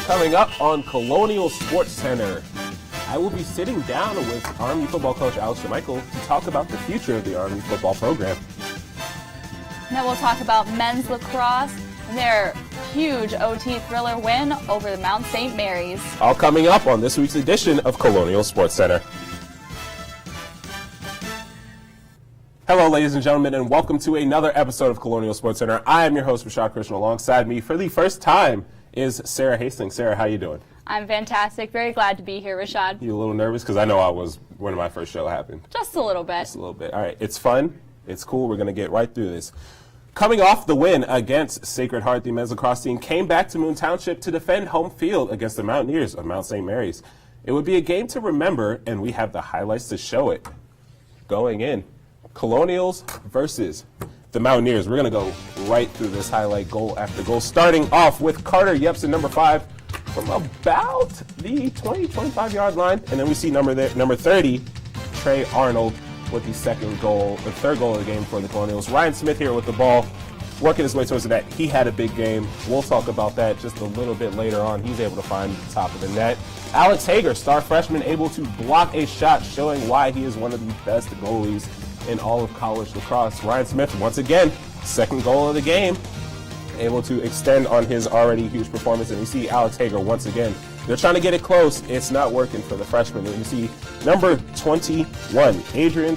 Coming up on Colonial Sports Center, I will be sitting down with RMU football coach Alex Michael to talk about the future of the RMU football program. Now we'll talk about men's lacrosse and their huge OT thriller win over the Mount St. Mary's. All coming up on this week's edition of Colonial Sports Center. Hello, ladies and gentlemen, and welcome to another episode of Colonial Sports Center. I am your host, Rashad Krishna. Alongside me for the first time is Sarah Hastings. Sarah, how you doing? I'm fantastic. Very glad to be here, Rashad. You a little nervous? Because I know I was when my first show happened. Just a little bit. Just a little bit. All right. It's fun. It's cool. We're going to get right through this. Coming off the win against Sacred Heart, the men's lacrosse team came back to Moon Township to defend home field against the Mountaineers of Mount St. Mary's. It would be a game to remember, and we have the highlights to show it. Going in, Colonials versus the Mountaineers. We're going to go right through this highlight goal after goal, starting off with Carter Yepsen, number 5, from about the 20-25-yard line. And then we see number 30, Trey Arnold, with the third goal of the game for the Colonials. Ryan Smith here with the ball, working his way towards the net. He had a big game. We'll talk about that just a little bit later on. He's able to find the top of the net. Alex Hager, star freshman, able to block a shot, showing why he is one of the best goalies in all of college lacrosse. Ryan Smith, once again, second goal of the game, able to extend on his already huge performance. And you see Alex Hager once again. They're trying to get it close. It's not working for the freshman. And you see number 21, Adrian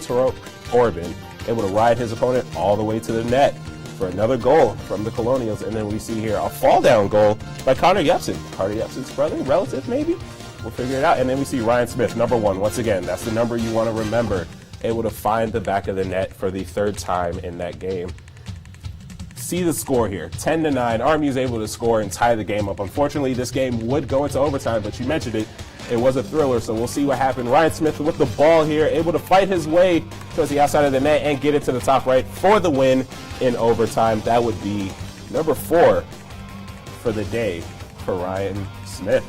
Orban, able to ride his opponent all the way to the net for another goal from the Colonials. And then we see here a fall down goal by Connor Yepsen. Connor Yepsen's brother, relative maybe? We'll figure it out. And then we see Ryan Smith, number 1. Once again, that's the number you want to remember. Able to find the back of the net for the third time in that game. See the score here, 10-9. RMU is able to score and tie the game up. Unfortunately, this game would go into overtime, but you mentioned it. It was a thriller, so we'll see what happened. Ryan Smith with the ball here, able to fight his way towards the outside of the net and get it to the top right for the win in overtime. That would be number 4 for the day for Ryan Smith.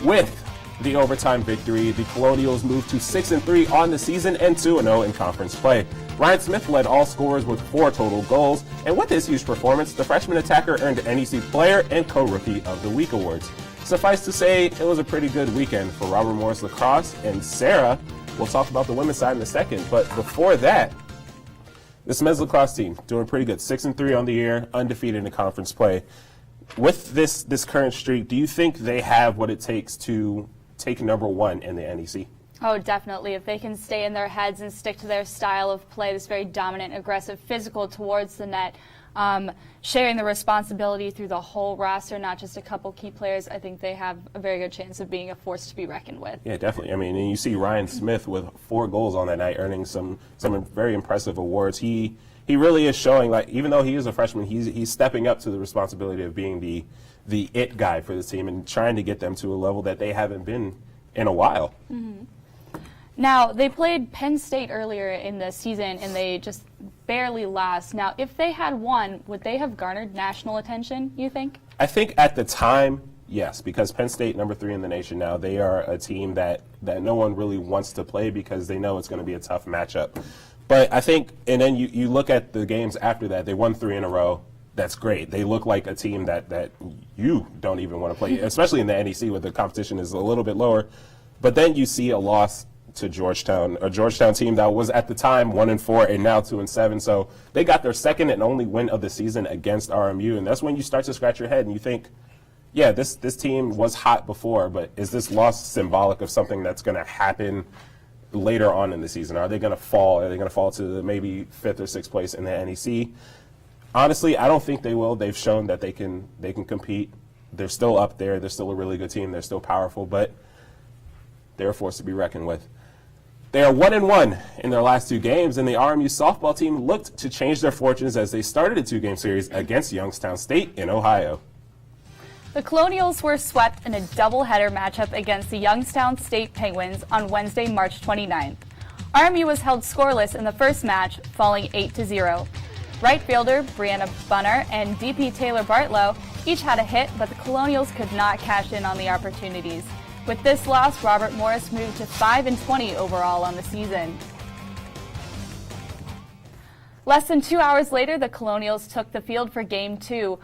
With the overtime victory, the Colonials moved to 6-3 on the season and 2-0 in conference play. Ryan Smith led all scorers with 4 total goals, and with his huge performance, the freshman attacker earned NEC Player and Co-Rookie of the Week awards. Suffice to say, it was a pretty good weekend for Robert Morris Lacrosse, and Sarah, we'll talk about the women's side in a second, but before that, this men's lacrosse team doing pretty good, 6-3 on the year, undefeated in conference play. With this current streak, do you think they have what it takes to take number 1 in the NEC? Oh, definitely. If they can stay in their heads and stick to their style of play, this very dominant, aggressive, physical towards the net, sharing the responsibility through the whole roster, not just a couple key players, I think they have a very good chance of being a force to be reckoned with. Yeah, definitely. I mean, and you see Ryan Smith with 4 goals on that night, earning some very impressive awards. He really is showing, like, even though he is a freshman, he's stepping up to the responsibility of being the it guy for this team and trying to get them to a level that they haven't been in a while. Mm-hmm. Now, they played Penn State earlier in the season, and they just barely lost. Now, if they had won, would they have garnered national attention, you think? I think at the time, yes, because Penn State, number 3 in the nation now, they are a team that no one really wants to play because they know it's going to be a tough matchup. But I think, and then you look at the games after that, they won 3 in a row. That's great. They look like a team that you don't even want to play, especially in the NEC where the competition is a little bit lower. But then you see a loss to Georgetown, a Georgetown team that was at the time 1-4 and now 2-7. So they got their second and only win of the season against RMU, and that's when you start to scratch your head and you think, yeah, this team was hot before, but is this loss symbolic of something that's going to happen later on in the season? Are they going to fall? Are they going to fall to maybe 5th or 6th place in the NEC? Honestly, I don't think they will. They've shown that they can compete. They're still up there. They're still a really good team. They're still powerful, but they're a force to be reckoned with. They are 1-1 in their last 2 games, and the RMU softball team looked to change their fortunes as they started a 2-game series against Youngstown State in Ohio. The Colonials were swept in a doubleheader matchup against the Youngstown State Penguins on Wednesday, March 29th. RMU was held scoreless in the first match, falling 8-0. Right fielder Brianna Bunner and DP Taylor Bartlow each had a hit, but the Colonials could not cash in on the opportunities. With this loss, Robert Morris moved to 5-20 overall on the season. Less than 2 hours later, the Colonials took the field for Game 2,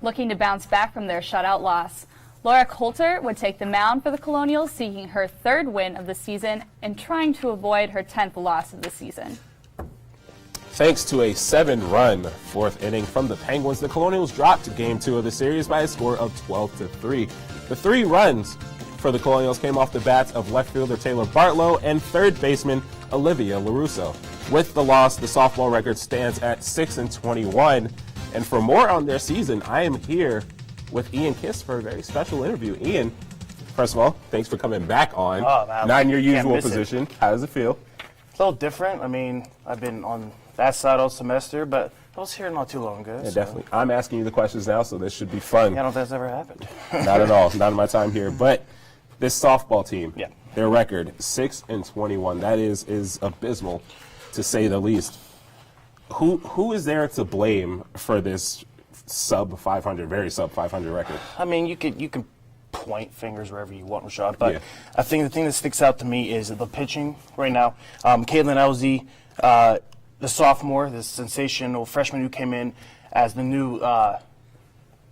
looking to bounce back from their shutout loss. Laura Coulter would take the mound for the Colonials, seeking her 3rd win of the season and trying to avoid her 10th loss of the season. Thanks to a 7-run 4th inning from the Penguins, the Colonials dropped Game 2 of the series by a score of 12-3. The 3 runs for the Colonials came off the bats of left fielder Taylor Bartlow and 3rd baseman Olivia LaRusso. With the loss, the softball record stands at 6-21. And for more on their season, I am here with Ian Kiss for a very special interview. Ian, first of all, thanks for coming back on. Oh, man, not in your can't usual miss it. position. How does it feel? It's a little different. I mean, I've been on that side all semester, but I was here not too long ago. Yeah, so. definitely. I'm asking you the questions now, so this should be fun. Yeah, I don't think that's ever happened. Not at all. Not in my time here. But this softball team, Yeah. their record, 6-21. That is abysmal, to say the least. Who is there to blame for this sub 500, very sub 500 record? I mean, you can point fingers wherever you want, Rashad, but Yeah. I think the thing that sticks out to me is the pitching right now. Caitlin Elzy, the sophomore, the sensational freshman who came in as the new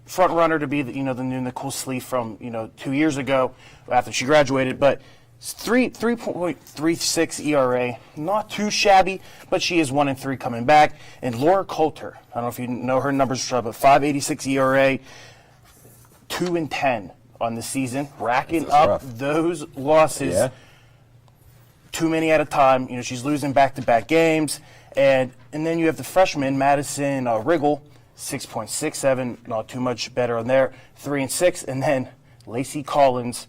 front runner to be the new Nicole Sleeth from 2 years ago after she graduated, but 3.36 ERA, not too shabby, but she is 1-3 coming back. And Laura Coulter, I don't know if you know her numbers, but 5.86 ERA, 2-10 on the season, racking That's up rough. those losses. Yeah. Too many at a time. She's losing back-to-back games, and then you have the freshman Madison Riggle, 6.67, not too much better on there, 3-6, and then Lacey Collins,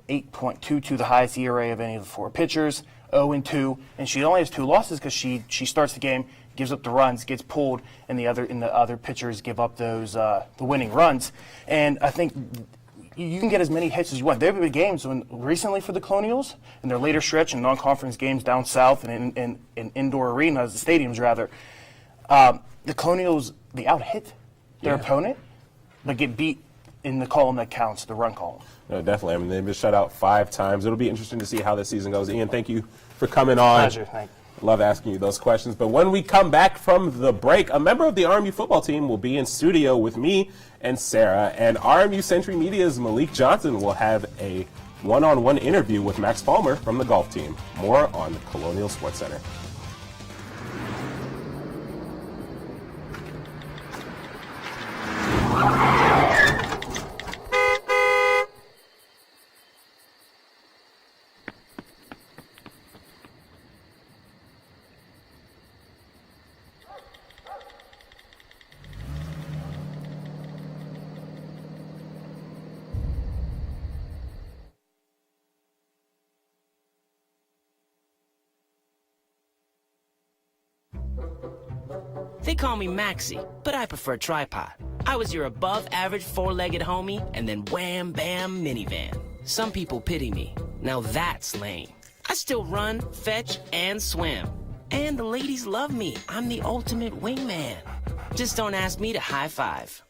8.22, the highest ERA of any of the 4 pitchers, 0-2, and she only has 2 losses because she starts the game, gives up the runs, gets pulled, and the other pitchers give up those the winning runs. And I think you can get as many hits as you want. There have been games recently for the Colonials in their later stretch in non-conference games down south and in indoor arenas, the stadiums rather. The Colonials, they out-hit their opponent, but get beat in the column that counts, the run column. No, definitely. I mean, they've been shut out 5 times. It'll be interesting to see how this season goes. Ian, thank you for coming on. Pleasure. Thank you. Love asking you those questions. But when we come back from the break, a member of the RMU football team will be in studio with me and Sarah, and RMU Century Media's Malik Johnson will have a one-on-one interview with Max Palmer from the golf team. More on the Colonial Sports Center. They call me Maxie, but I prefer tripod. I was your above-average 4-legged homie, and then wham, bam, minivan. Some people pity me. Now that's lame. I still run, fetch, and swim. And the ladies love me. I'm the ultimate wingman. Just don't ask me to high five.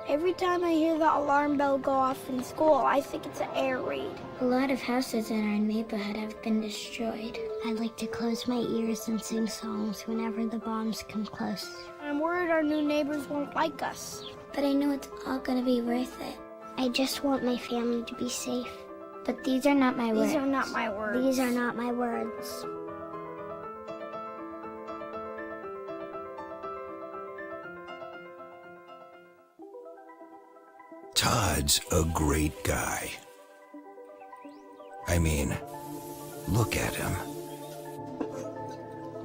Every time I hear the alarm bell go off in school, I think it's an air raid. A lot of houses in our neighborhood have been destroyed. I like to close my ears and sing songs whenever the bombs come close. I'm worried our new neighbors won't like us. But I know it's all gonna be worth it. I just want my family to be safe. But these are not my words. These are not my words. These are not my words. Todd's a great guy. I mean, look at him.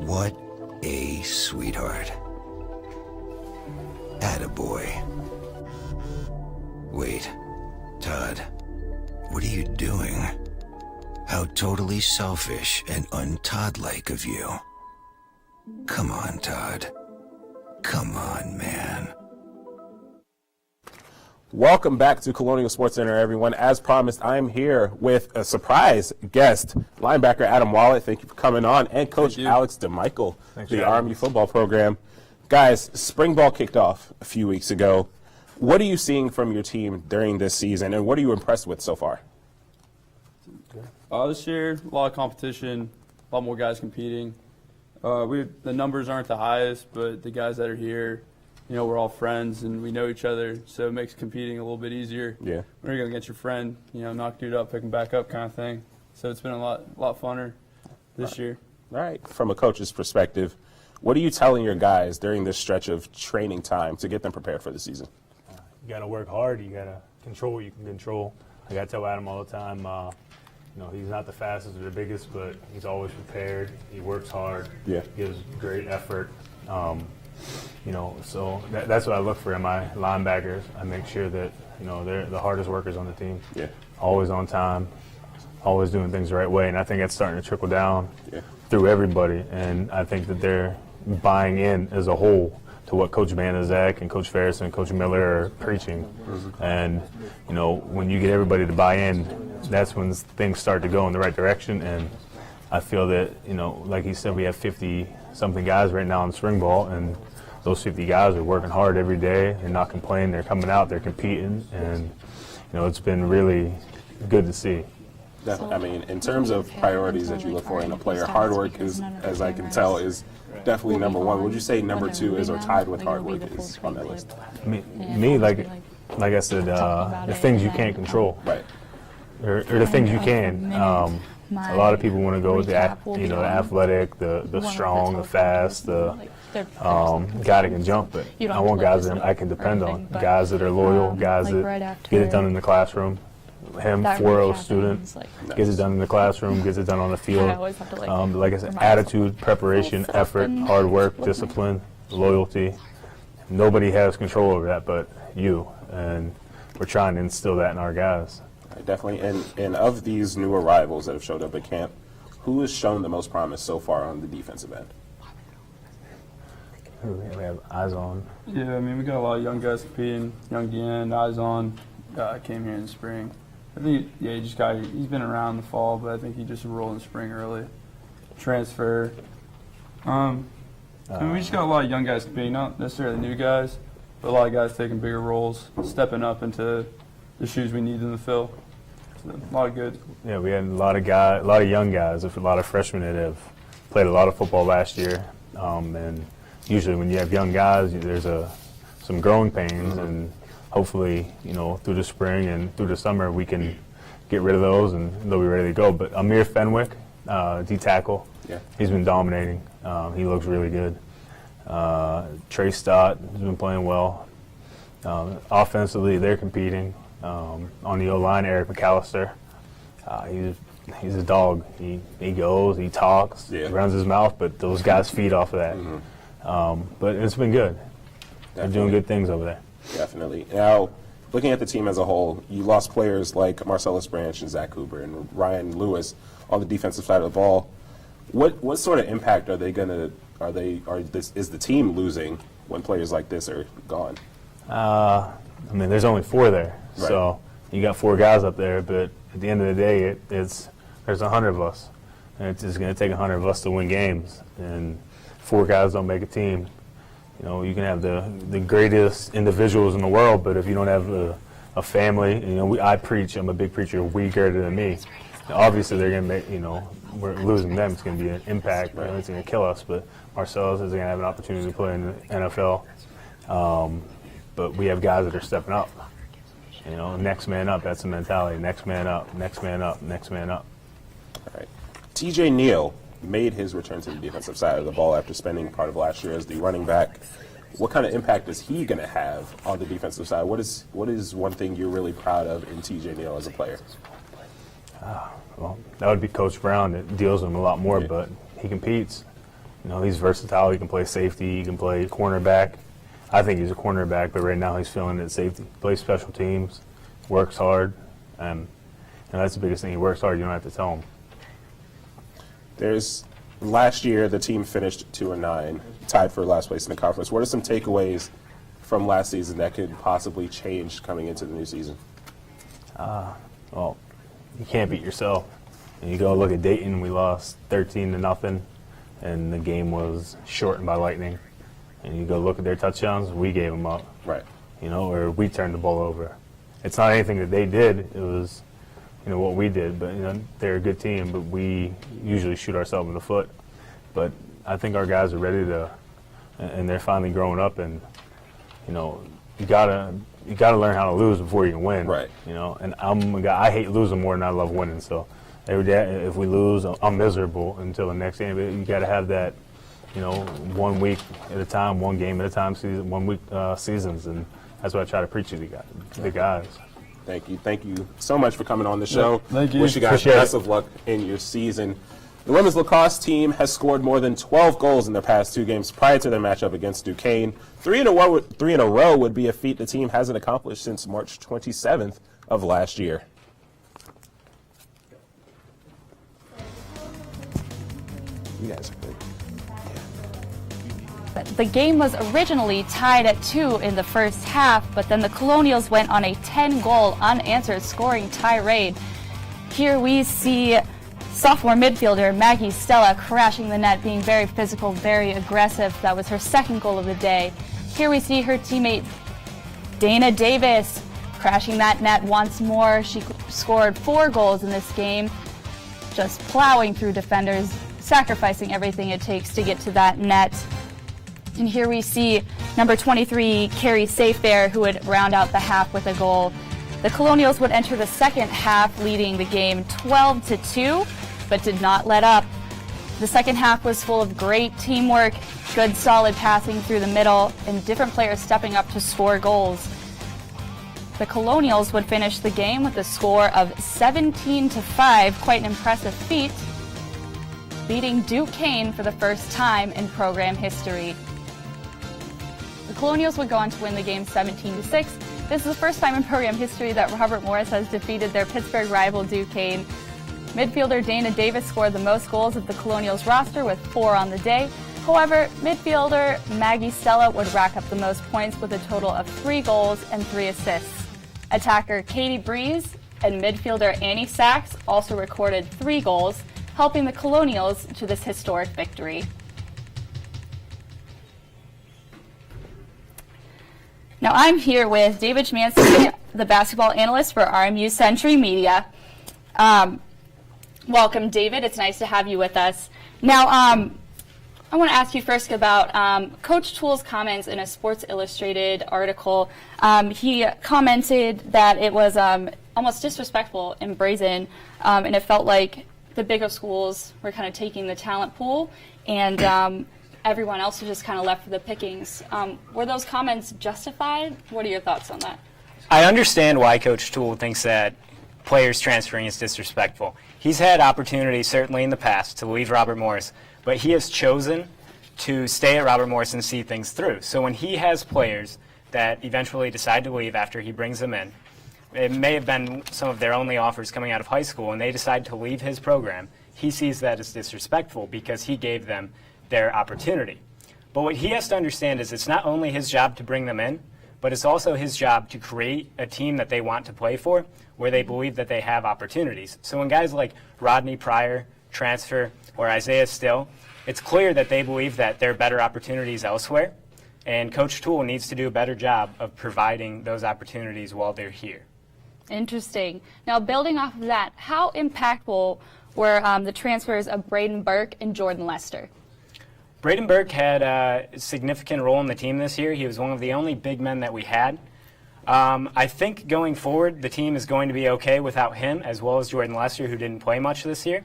What a sweetheart. Attaboy. Wait, Todd, what are you doing? How totally selfish and un-Todd-like of you. Come on, Todd. Come on, man. Welcome back to Colonial Sports Center, everyone. As promised, I'm here with a surprise guest, linebacker Adam Wallet. Thank you for coming on, and Coach Alex DeMichael, the RMU football program. Guys, spring ball kicked off a few weeks ago. What are you seeing from your team during this season, and what are you impressed with so far? This year, a lot of competition, a lot more guys competing. The numbers aren't the highest, but the guys that are here, we're all friends and we know each other, so it makes competing a little bit easier. Yeah. When you're going against your friend, knock dude up, pick him back up kind of thing. So it's been a lot funner this year. All right. From a coach's perspective, what are you telling your guys during this stretch of training time to get them prepared for the season? You got to work hard. You got to control what you can control. I got to tell Adam all the time, he's not the fastest or the biggest, but he's always prepared. He works hard. Yeah. Gives great effort. So that's what I look for in my linebackers. I make sure that, they're the hardest workers on the team. Yeah. Always on time, always doing things the right way. And I think that's starting to trickle down through everybody. And I think that they're buying in as a whole to what Coach Banaszak and Coach Ferris and Coach Miller are preaching. And, when you get everybody to buy in, that's when things start to go in the right direction. And I feel that, like he said, we have 50-something guys right now in spring ball, and those 50 guys are working hard every day. They're not complaining. They're coming out. They're competing. And, it's been really good to see. I mean, in terms of priorities that you look for in a player, hard work is, as I can tell, is definitely number one. Would you say number two is, or tied with hard work, is on that list? Me, like I said, the things you can't control, right, or the things you can. A lot of people want to go with the athletic, the strong, the fast, the guy that can jump. But I want guys that I can depend on, guys that are loyal, guys that get it done in the classroom. Him, 4.0 student, gets it done in the classroom, gets it done on the field. Like I said, attitude, preparation, effort, hard work, discipline, loyalty. Nobody has control over that but you, and we're trying to instill that in our guys. Definitely. And of these new arrivals that have showed up at camp, who has shown the most promise so far on the defensive end? We have eyes on. Yeah, we got a lot of young guys competing. Young DN, eyes on, came here in the spring. I think, he's been around in the fall, but I think he just rolled in spring early. Transfer. We just got a lot of young guys competing, not necessarily new guys, but a lot of guys taking bigger roles, stepping up into the shoes we need them to fill. So, a lot of good. Yeah, we had a lot of young guys, a lot of freshmen that have played a lot of football last year. And usually when you have young guys, there's some growing pains, and hopefully, through the spring and through the summer, we can get rid of those and they'll be ready to go. But Amir Fenwick, D-tackle, he's been dominating. He looks really good. Trey Stott has been playing well. Offensively, they're competing. On the O-line, Eric McAllister, he's a dog. He goes, he talks, he runs his mouth, but those guys feed off of that. But it's been good. They're doing good things over there. Definitely. Now, looking at the team as a whole, you lost players like Marcellus Branch and Zach Cooper and Ryan Lewis on the defensive side of the ball. What sort of impact are they going to? Is the team losing when players like this are gone? There's only 4 there, right. So you got 4 guys up there. But at the end of the day, there's 100 of us, and it's just going to take 100 of us to win games. And 4 guys don't make a team. You can have the greatest individuals in the world, but if you don't have a family, I preach. I'm a big preacher. We greater than me. Obviously, they're going to make. We're losing them. It's going to be an impact. Right. It's going to kill us. But Marcellus is going to have an opportunity to play in the NFL. But we have guys that are stepping up. Next man up. That's the mentality. Next man up. Next man up. Next man up. All right. TJ Neal made his return to the defensive side of the ball after spending part of last year as the running back. What kind of impact is he going to have on the defensive side? What is one thing you're really proud of in TJ Neal as a player? Well, that would be Coach Brown that deals with him a lot more, but he competes. He's versatile. He can play safety. He can play cornerback. I think he's a cornerback, but right now he's filling at safety. Plays special teams, works hard, and that's the biggest thing. He works hard. You don't have to tell him. Last year, the team finished 2-9, tied for last place in the conference. What are some takeaways from last season that could possibly change coming into the new season? Well, you can't beat yourself. And you go look at Dayton, we lost 13-0, and the game was shortened by lightning. And you go look at their touchdowns, we gave them up. Right. Or we turned the ball over. It's not anything that they did. It was what we did. But they're a good team, but we usually shoot ourselves in the foot. But I think our guys are ready to, and they're finally growing up. And you gotta learn how to lose before you can win. Right. And I'm a guy, I hate losing more than I love winning. So every day, if we lose, I'm miserable until the next game. But you got to have that, 1 week at a time, 1 game at a time, season, 1 week seasons, and that's what I try to preach to the guys. Thank you so much for coming on the show. Thank you. Wish you guys the best of luck in your season. The women's lacrosse team has scored more than 12 goals in their past 2 games prior to their matchup against Duquesne. 3 in a row would be a feat the team hasn't accomplished since March 27th of last year. You guys are good. The game was originally tied at 2 in the first half, but then the Colonials went on a 10-goal unanswered scoring tirade. Here we see sophomore midfielder Maggie Stella crashing the net, being very physical, very aggressive. That was her 2nd goal of the day. Here we see her teammate Dana Davis crashing that net once more. She scored 4 goals in this game, just plowing through defenders, sacrificing everything it takes to get to that net. And here we see number 23, Carrie Safebear, who would round out the half with a goal. The Colonials would enter the second half leading the game 12-2, but did not let up. The second half was full of great teamwork, good solid passing through the middle, and different players stepping up to score goals. The Colonials would finish the game with a score of 17-5, quite an impressive feat, beating Duquesne for the first time in program history. The Colonials would go on to win the game 17-6. This is the first time in program history that Robert Morris has defeated their Pittsburgh rival Duquesne. Midfielder Dana Davis scored the most goals of the Colonials roster with 4 on the day. However, midfielder Maggie Stella would rack up the most points with a total of 3 goals and 3 assists. Attacker Katie Breeze and midfielder Annie Sachs also recorded 3 goals, helping the Colonials to this historic victory. Now I'm here with David Schmansky, the basketball analyst for RMU Century Media. Welcome, David. It's nice to have you with us. Now, I want to ask you first about Coach Toole's comments in a Sports Illustrated article. He commented that it was almost disrespectful and brazen, and it felt like the bigger schools were kind of taking the talent pool, and everyone else was just kind of left for the pickings. Were those comments justified? What are your thoughts on that? I understand why Coach Toole thinks that players transferring is disrespectful. He's had opportunities, certainly in the past, to leave Robert Morris, but he has chosen to stay at Robert Morris and see things through. So when he has players that eventually decide to leave after he brings them in, it may have been some of their only offers coming out of high school, and they decide to leave his program, he sees that as disrespectful because he gave them their opportunity. But what he has to understand is it's not only his job to bring them in, but it's also his job to create a team that they want to play for, where they believe that they have opportunities. So when guys like Rodney Pryor transfer or Isaiah Still, it's clear that they believe that there are better opportunities elsewhere, and Coach Toole needs to do a better job of providing those opportunities while they're here. Interesting. Now, building off of that, how impactful were the transfers of Braden Burke and Jordan Lester? Braden Burke had a significant role in the team this year. He was one of the only big men that we had. I think going forward, the team is going to be okay without him, as well as Jordan Lester, who didn't play much this year.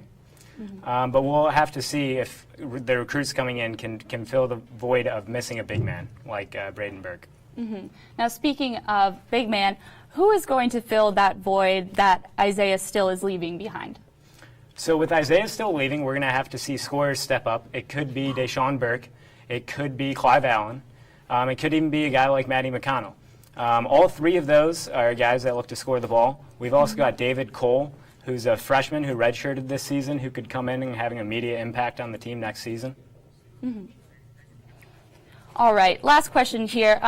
Mm-hmm. But we'll have to see if the recruits coming in can fill the void of missing a big man like Braden Burke. Mm-hmm. Now, speaking of big man, who is going to fill that void that Isaiah Still is leaving behind? So with Isaiah Still leaving, we're going to have to see scorers step up. It could be Deshaun Burke. It could be Clive Allen. It could even be a guy like Matty McConnell. All 3 of those are guys that look to score the ball. We've also got David Cole, who's a freshman who redshirted this season, who could come in and have an immediate impact on the team next season. Mm-hmm. All right, last question here.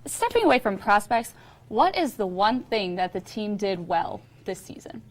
Stepping away from prospects, what is the one thing that the team did well this season?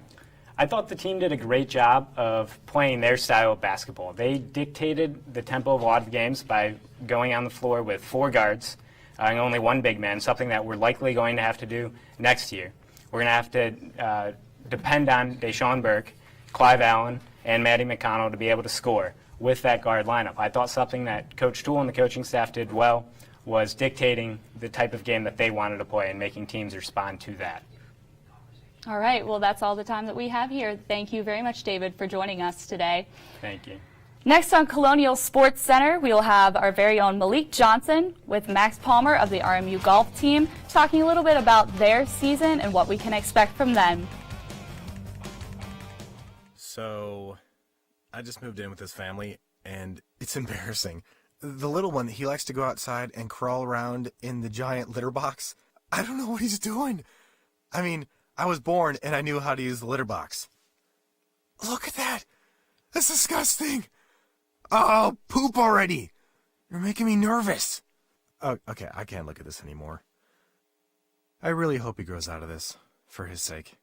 I thought the team did a great job of playing their style of basketball. They dictated the tempo of a lot of games by going on the floor with 4 guards and only 1 big man, something that we're likely going to have to do next year. We're going to have to depend on Deshaun Burke, Clive Allen, and Matty McConnell to be able to score with that guard lineup. I thought something that Coach Toole and the coaching staff did well was dictating the type of game that they wanted to play and making teams respond to that. All right, well, that's all the time that we have here. Thank you very much, David, for joining us today. Thank you. Next on Colonial Sports Center, we will have our very own Malik Johnson with Max Palmer of the RMU golf team talking a little bit about their season and what we can expect from them. So, I just moved in with his family, and it's embarrassing. The little one, he likes to go outside and crawl around in the giant litter box. I don't know what he's doing. I mean, I was born and I knew how to use the litter box. Look at that. That's disgusting. Oh, poop already. You're making me nervous. Oh, okay, I can't look at this anymore. I really hope he grows out of this, for his sake.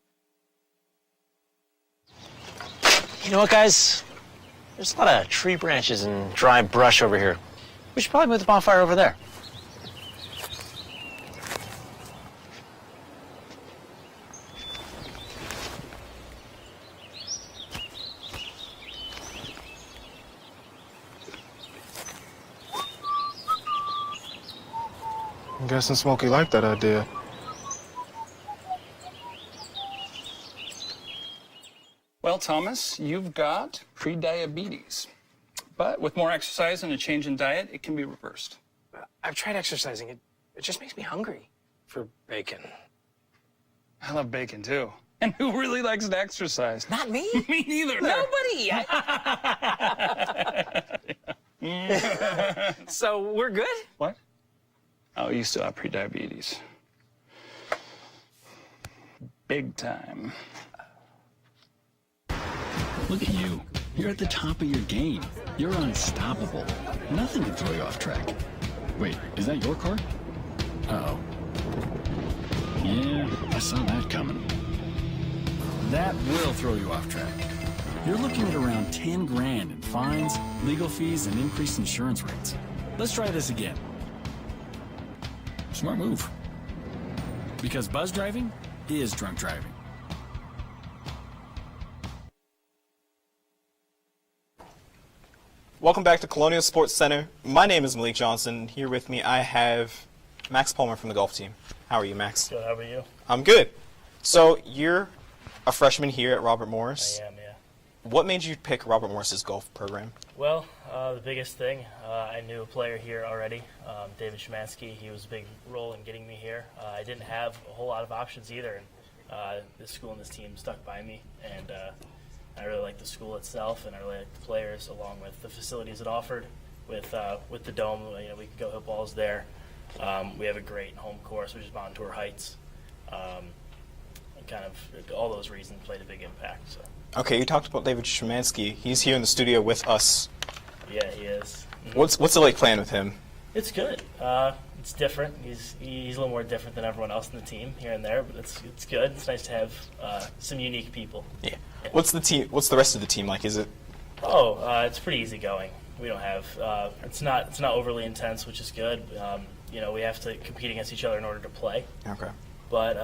You know what, guys? There's a lot of tree branches and dry brush over here. We should probably move the bonfire over there. I'm guessing Smokey liked that idea. Well, Thomas, you've got pre-diabetes. But with more exercise and a change in diet, it can be reversed. I've tried exercising. It just makes me hungry for bacon. I love bacon, too. And who really likes to exercise? Not me. Me neither. Nobody. So we're good? What? Oh, you still have pre-diabetes. Big time. Look at you. You're at the top of your game. You're unstoppable. Nothing can throw you off track. Wait, is that your car? Uh-oh. Yeah, I saw that coming. That will throw you off track. You're looking at around 10 grand in fines, legal fees, and increased insurance rates. Let's try this again. Smart move. Because buzz driving is drunk driving. Welcome back to Colonial Sports Center. My name is Malik Johnson. Here with me, I have Max Palmer from the golf team. How are you, Max? Good. How about you? I'm good. So you're a freshman here at Robert Morris. I am, yeah. What made you pick Robert Morris's golf program? Well, the biggest thing, I knew a player here already, David Szymanski. He was a big role in getting me here. I didn't have a whole lot of options either, and this school and this team stuck by me, and I really like the school itself, and I really like the players, along with the facilities it offered. With the dome, we can go hit balls there. We have a great home course, which is Montour Heights. Kind of all those reasons played a big impact. So. Okay, you talked about David Szymanski. He's here in the studio with us. Yeah, he is. Mm-hmm. What's it like playing with him? It's good. It's different. He's a little more different than everyone else in the team here and there, but it's good. It's nice to have some unique people. Yeah. What's the rest of the team like? Is it? It's pretty easygoing. We don't have. It's not overly intense, which is good. We have to compete against each other in order to play. Okay. But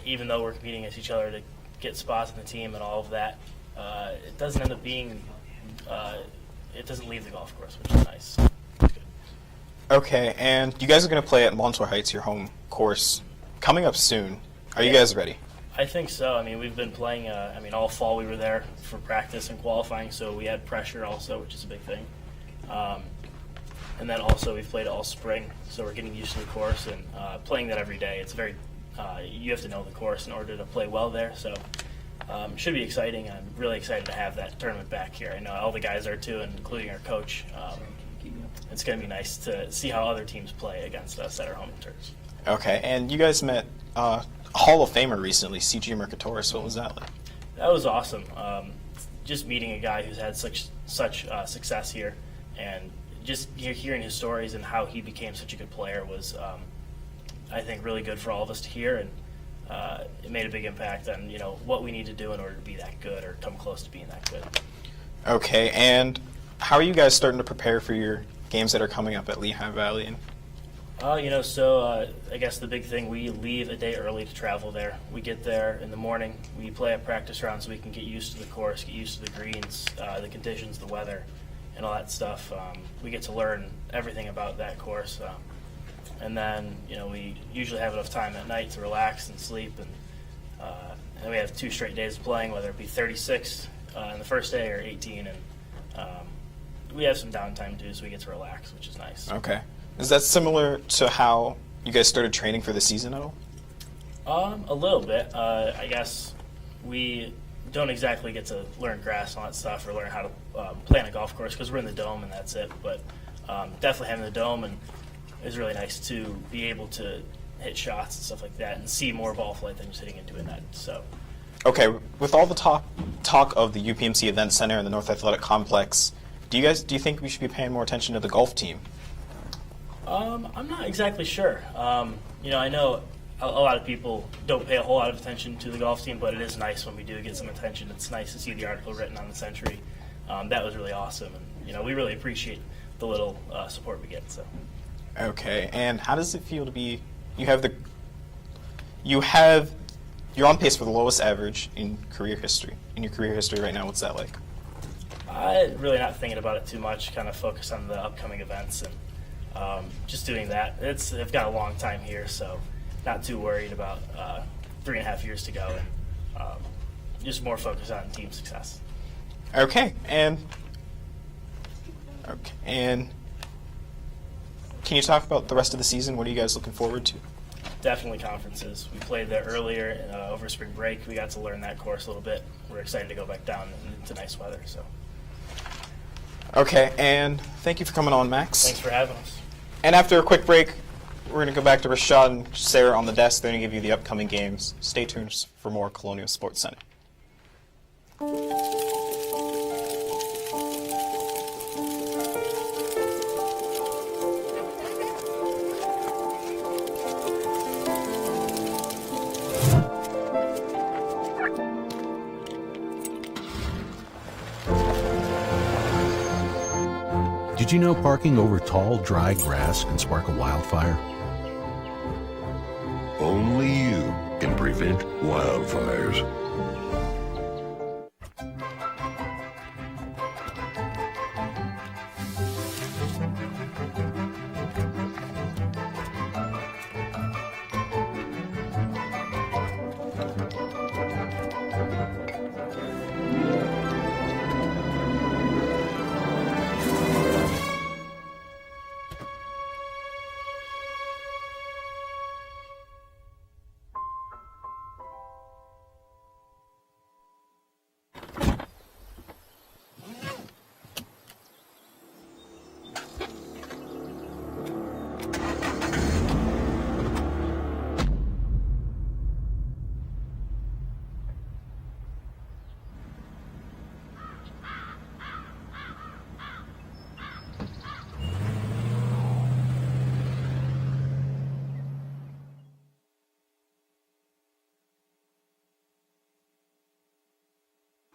even though we're competing against each other to get spots in the team and all of that, it doesn't end up being. It doesn't leave the golf course, which is nice. It's good. Okay, and you guys are going to play at Montour Heights, your home course, coming up soon. Are you guys ready? I think so. We've been playing. All fall we were there for practice and qualifying, so we had pressure also, which is a big thing. And then also we've played all spring, so we're getting used to the course and playing that every day. It's very. You have to know the course in order to play well there. So. Should be exciting. I'm really excited to have that tournament back here. I know all the guys are too, including our coach. It's going to be nice to see how other teams play against us at our home turf. Okay, and you guys met a Hall of Famer recently, C.J. Mercatoris. What was that like? That was awesome. Just meeting a guy who's had such success here, and just hearing his stories and how he became such a good player was, I think, really good for all of us to hear. And it made a big impact on what we need to do in order to be that good or come close to being that good. Okay, and how are you guys starting to prepare for your games that are coming up at Lehigh Valley? I guess the big thing, we leave a day early to travel there. We get there in the morning, we play a practice round so we can get used to the course, get used to the greens, the conditions, the weather, and all that stuff. We get to learn everything about that course. And then, we usually have enough time at night to relax and sleep. And then we have 2 straight days of playing, whether it be 36 on the first day or 18. And we have some downtime too, so we get to relax, which is nice. Okay. Is that similar to how you guys started training for the season at all? A little bit. I guess we don't exactly get to learn grass and all that stuff or learn how to play on a golf course because we're in the dome and that's it. But definitely having the dome and it's really nice to be able to hit shots and stuff like that and see more ball flight than just hitting into a net. So. Okay, with all the talk of the UPMC Event Center and the North Athletic Complex, do you think we should be paying more attention to the golf team? I'm not exactly sure. I know a lot of people don't pay a whole lot of attention to the golf team, but it is nice when we do get some attention. It's nice to see the article written on the Century. That was really awesome, and we really appreciate the little support we get. So. Okay, and how does it feel to be? You're on pace for the lowest average in career history. In your career history right now, what's that like? I'm really not thinking about it too much. Kind of focus on the upcoming events and. Just doing that. I've got a long time here, so not too worried about 3.5 years to go, and just more focused on team success. Okay, and can you talk about the rest of the season? What are you guys looking forward to? Definitely conferences. We played there earlier over spring break. We got to learn that course a little bit. We're excited to go back down into nice weather. So. Okay, and thank you for coming on, Max. Thanks for having us. And after a quick break, we're going to go back to Rashad and Sarah on the desk. They're going to give you the upcoming games. Stay tuned for more Colonial Sports Center. Did you know parking over tall, dry grass can spark a wildfire? Only you can prevent wildfires.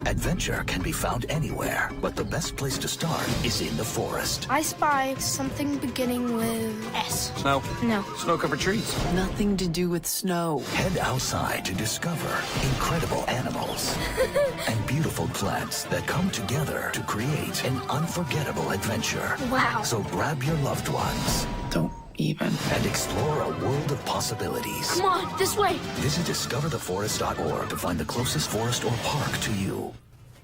Adventure can be found anywhere, but the best place to start is in the forest. I spy something beginning with S. Snow. No. Snow-covered trees. Nothing to do with snow. Head outside to discover incredible animals and beautiful plants that come together to create an unforgettable adventure. Wow. So grab your loved ones. Don't even. And explore a world of possibilities. Come on, this way. Visit discovertheforest.org to find the closest forest or park to you.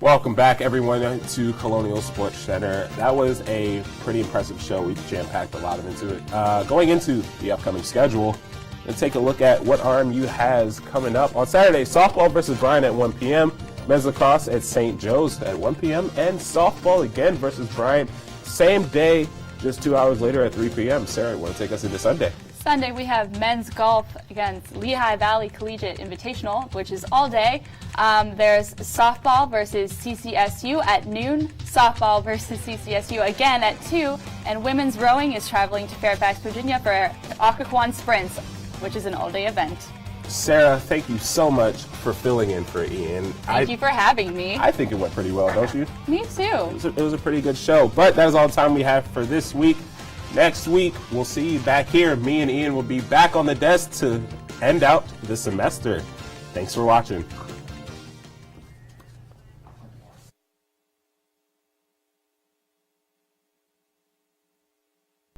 Welcome back, everyone, to Colonial Sports Center. That was a pretty impressive show. We jam-packed a lot of into it. Going into the upcoming schedule, let's take a look at what RMU has coming up. On Saturday, softball versus Bryan at 1 p.m., men's lacrosse at St. Joe's at 1 p.m., and softball again versus Bryan, same day, just 2 hours later at 3 p.m. Sarah, want to take us into Sunday? Sunday, we have men's golf against Lehigh Valley Collegiate Invitational, which is all day. There's softball versus CCSU at noon, softball versus CCSU again at 2, and women's rowing is traveling to Fairfax, Virginia for Occoquan Sprints, which is an all-day event. Sarah, thank you so much for filling in for Ian. Thank you for having me. I think it went pretty well, don't you? Me too. It was a pretty good show, but that is all the time we have for this week. Next week, we'll see you back here. Me and Ian will be back on the desk to end out the semester. Thanks for watching.